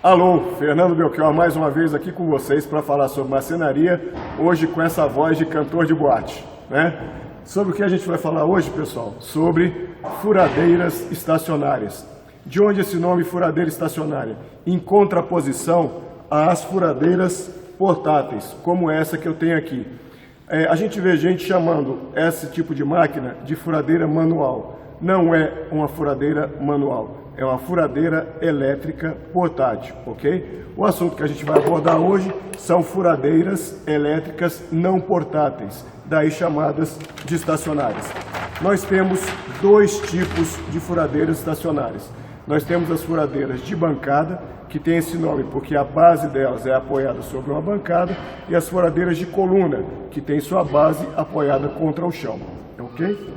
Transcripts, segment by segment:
Alô, Fernando Belchior mais uma vez aqui com vocês para falar sobre marcenaria, hoje com essa voz de cantor de boate, né? Sobre o que a gente vai falar hoje, pessoal? Sobre furadeiras estacionárias. De onde esse nome furadeira estacionária? Em contraposição às furadeiras portáteis, como essa que eu tenho aqui. A gente vê gente chamando esse tipo de máquina de furadeira manual. Não é uma furadeira manual, é uma furadeira elétrica portátil, ok? O assunto que a gente vai abordar hoje são furadeiras elétricas não portáteis, daí chamadas de estacionárias. Nós temos dois tipos de furadeiras estacionárias. Nós temos as furadeiras de bancada, que tem esse nome porque a base delas é apoiada sobre uma bancada, e as furadeiras de coluna, que tem sua base apoiada contra o chão, ok?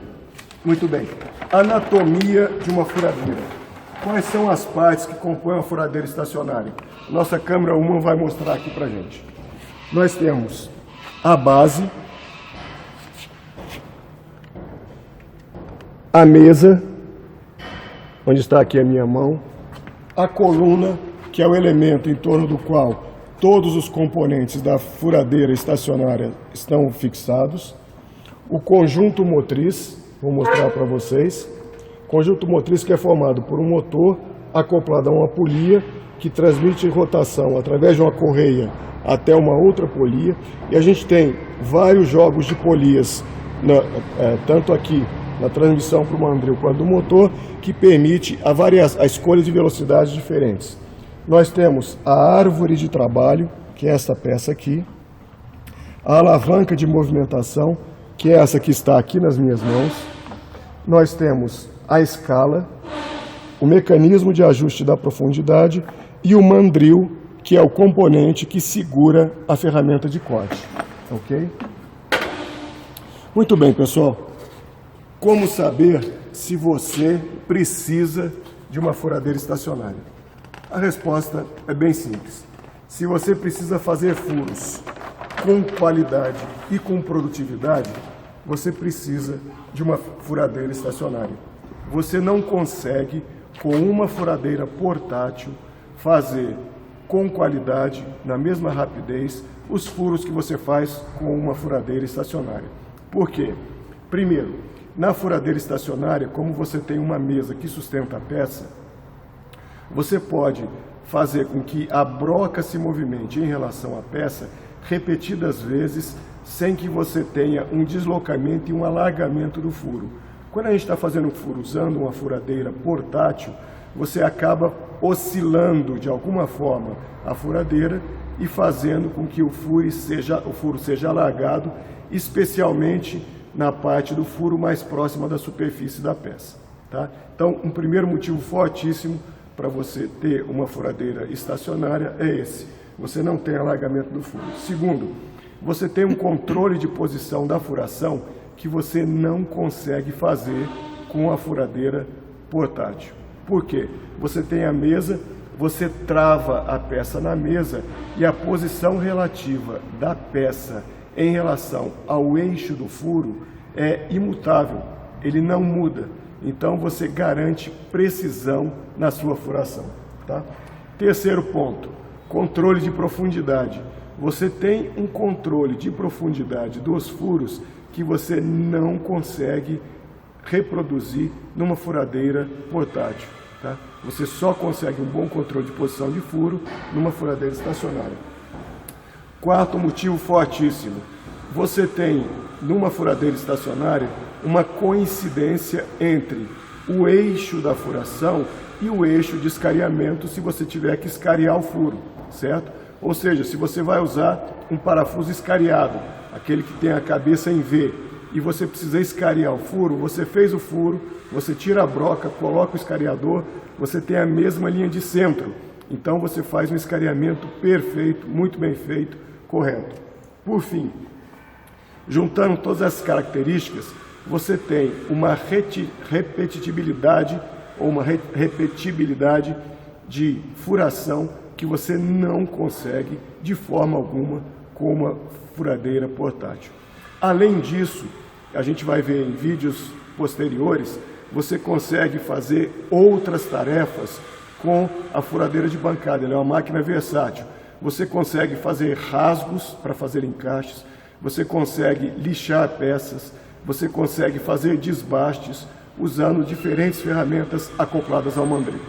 Muito bem. Anatomia de uma furadeira. Quais são as partes que compõem uma furadeira estacionária? Nossa câmera 1 vai mostrar aqui pra gente. Nós temos a base, a mesa, onde está aqui a minha mão, a coluna, que é o elemento em torno do qual todos os componentes da furadeira estacionária estão fixados, o conjunto motriz, vou mostrar para vocês, conjunto motriz que é formado por um motor acoplado a uma polia que transmite rotação através de uma correia até uma outra polia, e a gente tem vários jogos de polias, tanto aqui na transmissão para o mandril quanto do motor, que permite a escolha de velocidades diferentes. Nós temos a árvore de trabalho, que é essa peça aqui, a alavanca de movimentação, que é essa que está aqui nas minhas mãos. Nós temos a escala, o mecanismo de ajuste da profundidade e o mandril, que é o componente que segura a ferramenta de corte. Ok? Muito bem, pessoal. Como saber se você precisa de uma furadeira estacionária? A resposta é bem simples. Se você precisa fazer furos com qualidade e com produtividade, você precisa de uma furadeira estacionária. Você não consegue, com uma furadeira portátil, fazer com qualidade, na mesma rapidez, os furos que você faz com uma furadeira estacionária. Por quê? Primeiro, na furadeira estacionária, como você tem uma mesa que sustenta a peça, você pode fazer com que a broca se movimente em relação à peça repetidas vezes, sem que você tenha um deslocamento e um alargamento do furo. Quando a gente está fazendo um furo usando uma furadeira portátil, você acaba oscilando de alguma forma a furadeira e fazendo com que o furo seja alargado, especialmente na parte do furo mais próxima da superfície da peça. Tá? Então, um primeiro motivo fortíssimo para você ter uma furadeira estacionária é esse. Você não tem alargamento do furo. Segundo, você tem um controle de posição da furação que você não consegue fazer com a furadeira portátil. Por quê? Você tem a mesa, você trava a peça na mesa e a posição relativa da peça em relação ao eixo do furo é imutável, ele não muda. Então você garante precisão na sua furação. Tá? Terceiro ponto, controle de profundidade. Você tem um controle de profundidade dos furos que você não consegue reproduzir numa furadeira portátil. Tá? Você só consegue um bom controle de posição de furo numa furadeira estacionária. Quarto motivo fortíssimo. Você tem, numa furadeira estacionária, uma coincidência entre o eixo da furação e o eixo de escariamento, se você tiver que escariar o furo, certo? Ou seja, se você vai usar um parafuso escariado, aquele que tem a cabeça em V, e você precisa escariar o furo, você fez o furo, você tira a broca, coloca o escariador, você tem a mesma linha de centro. Então você faz um escariamento perfeito, muito bem feito, correto. Por fim, juntando todas essas características, você tem uma repetibilidade ou uma repetibilidade de furação que você não consegue de forma alguma com uma furadeira portátil. Além disso, a gente vai ver em vídeos posteriores, você consegue fazer outras tarefas com a furadeira de bancada. Ela é uma máquina versátil. Você consegue fazer rasgos para fazer encaixes, você consegue lixar peças, você consegue fazer desbastes usando diferentes ferramentas acopladas ao mandril.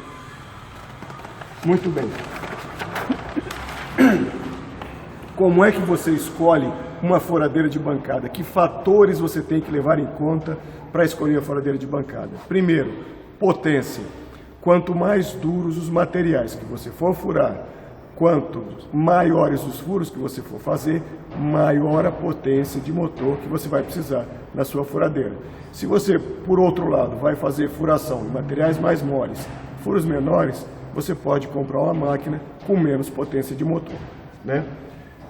Muito bem. Como é que você escolhe uma furadeira de bancada? Que fatores você tem que levar em conta para escolher a furadeira de bancada? Primeiro, potência. Quanto mais duros os materiais que você for furar, quanto maiores os furos que você for fazer, maior a potência de motor que você vai precisar na sua furadeira. Se você, por outro lado, vai fazer furação em materiais mais moles, furos menores, você pode comprar uma máquina com menos potência de motor, né?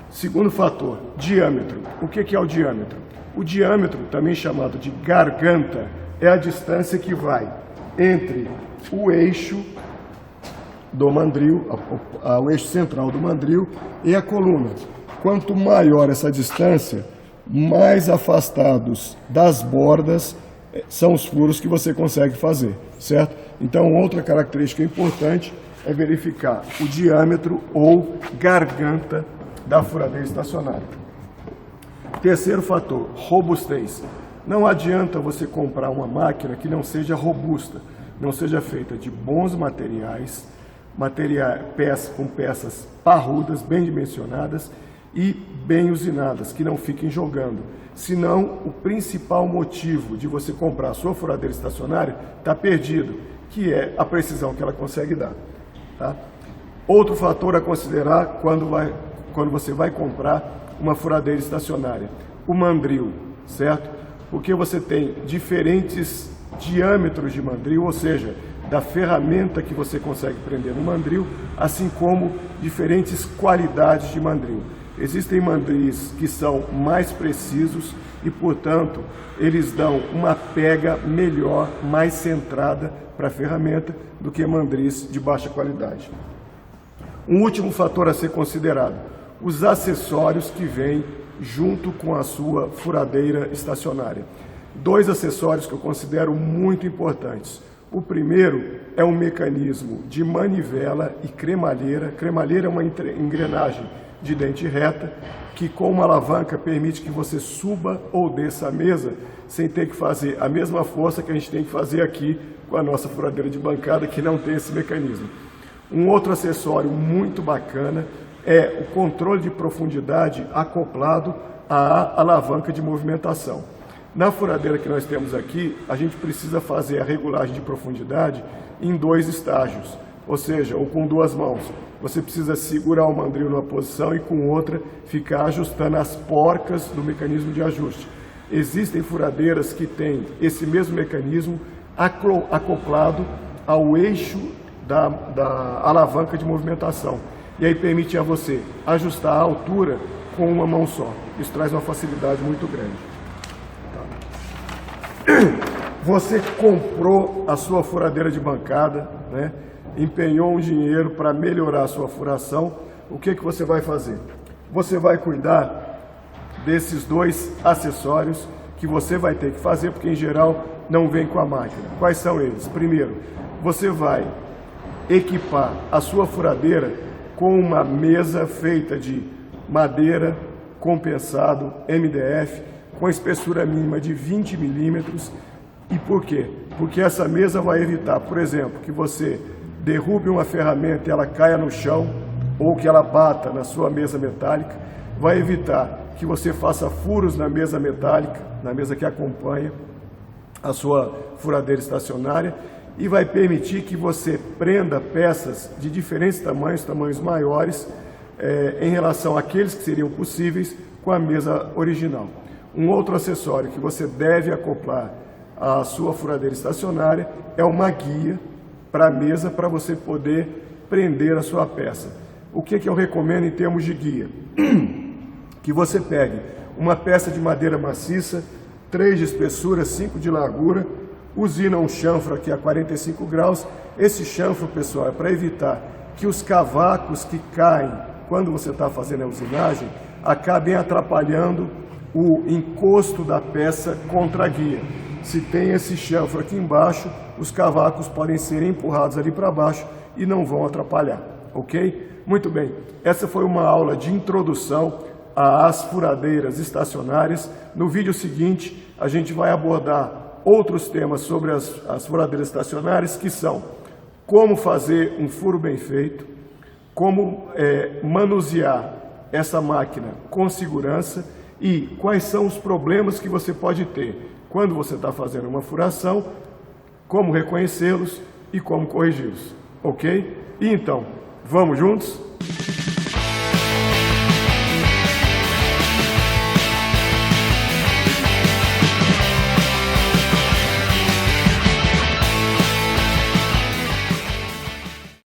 Segundo fator, diâmetro. O que é o diâmetro? O diâmetro, também chamado de garganta, é a distância que vai entre o eixo do mandril, o eixo central do mandril e a coluna. Quanto maior essa distância, mais afastados das bordas são os furos que você consegue fazer, certo? Então, outra característica importante é verificar o diâmetro ou garganta da furadeira estacionária. Terceiro fator, robustez. Não adianta você comprar uma máquina que não seja robusta, não seja feita de bons materiais, com peças parrudas, bem dimensionadas e bem usinadas, que não fiquem jogando. Senão, o principal motivo de você comprar a sua furadeira estacionária está perdido, que é a precisão que ela consegue dar. Tá? Outro fator a considerar quando você vai comprar uma furadeira estacionária, o mandril, certo? Porque você tem diferentes diâmetros de mandril, ou seja, da ferramenta que você consegue prender no mandril, assim como diferentes qualidades de mandril. Existem mandris que são mais precisos e, portanto, eles dão uma pega melhor, mais centrada para a ferramenta do que mandris de baixa qualidade. Um último fator a ser considerado, os acessórios que vêm junto com a sua furadeira estacionária. Dois acessórios que eu considero muito importantes. O primeiro é um mecanismo de manivela e cremalheira. Cremalheira é uma engrenagem de dente reta que, com uma alavanca, permite que você suba ou desça a mesa sem ter que fazer a mesma força que a gente tem que fazer aqui com a nossa furadeira de bancada, que não tem esse mecanismo. Um outro acessório muito bacana é o controle de profundidade acoplado à alavanca de movimentação. Na furadeira que nós temos aqui, a gente precisa fazer a regulagem de profundidade em 2 estágios, ou seja, ou com 2 mãos. Você precisa segurar o mandril numa posição e com outra ficar ajustando as porcas do mecanismo de ajuste. Existem furadeiras que têm esse mesmo mecanismo acoplado ao eixo da alavanca de movimentação. E aí permite a você ajustar a altura com uma mão só. Isso traz uma facilidade muito grande. Você comprou a sua furadeira de bancada, né? Empenhou um dinheiro para melhorar a sua furação. O que você vai fazer? Você vai cuidar desses 2 acessórios que você vai ter que fazer, porque em geral não vem com a máquina. Quais são eles? Primeiro, você vai equipar a sua furadeira com uma mesa feita de madeira compensado MDF, com espessura mínima de 20 milímetros. E por quê? Porque essa mesa vai evitar, por exemplo, que você derrube uma ferramenta e ela caia no chão, ou que ela bata na sua mesa metálica. Vai evitar que você faça furos na mesa metálica, na mesa que acompanha a sua furadeira estacionária, e vai permitir que você prenda peças de diferentes tamanhos maiores, em relação àqueles que seriam possíveis com a mesa original. Um outro acessório que você deve acoplar à sua furadeira estacionária é uma guia para a mesa, para você poder prender a sua peça. O que eu recomendo em termos de guia? Que você pegue uma peça de madeira maciça, 3 de espessura, 5 de largura, usina um chanfro aqui a 45 graus. Esse chanfro, pessoal, é para evitar que os cavacos que caem quando você está fazendo a usinagem acabem atrapalhando o encosto da peça contra a guia. Se tem esse chanfro aqui embaixo, os cavacos podem ser empurrados ali para baixo e não vão atrapalhar, ok? Muito bem, essa foi uma aula de introdução às furadeiras estacionárias. No vídeo seguinte, a gente vai abordar outros temas sobre as furadeiras estacionárias, que são como fazer um furo bem feito, como manusear essa máquina com segurança e quais são os problemas que você pode ter quando você está fazendo uma furação, como reconhecê-los e como corrigi-los, ok? E então, vamos juntos?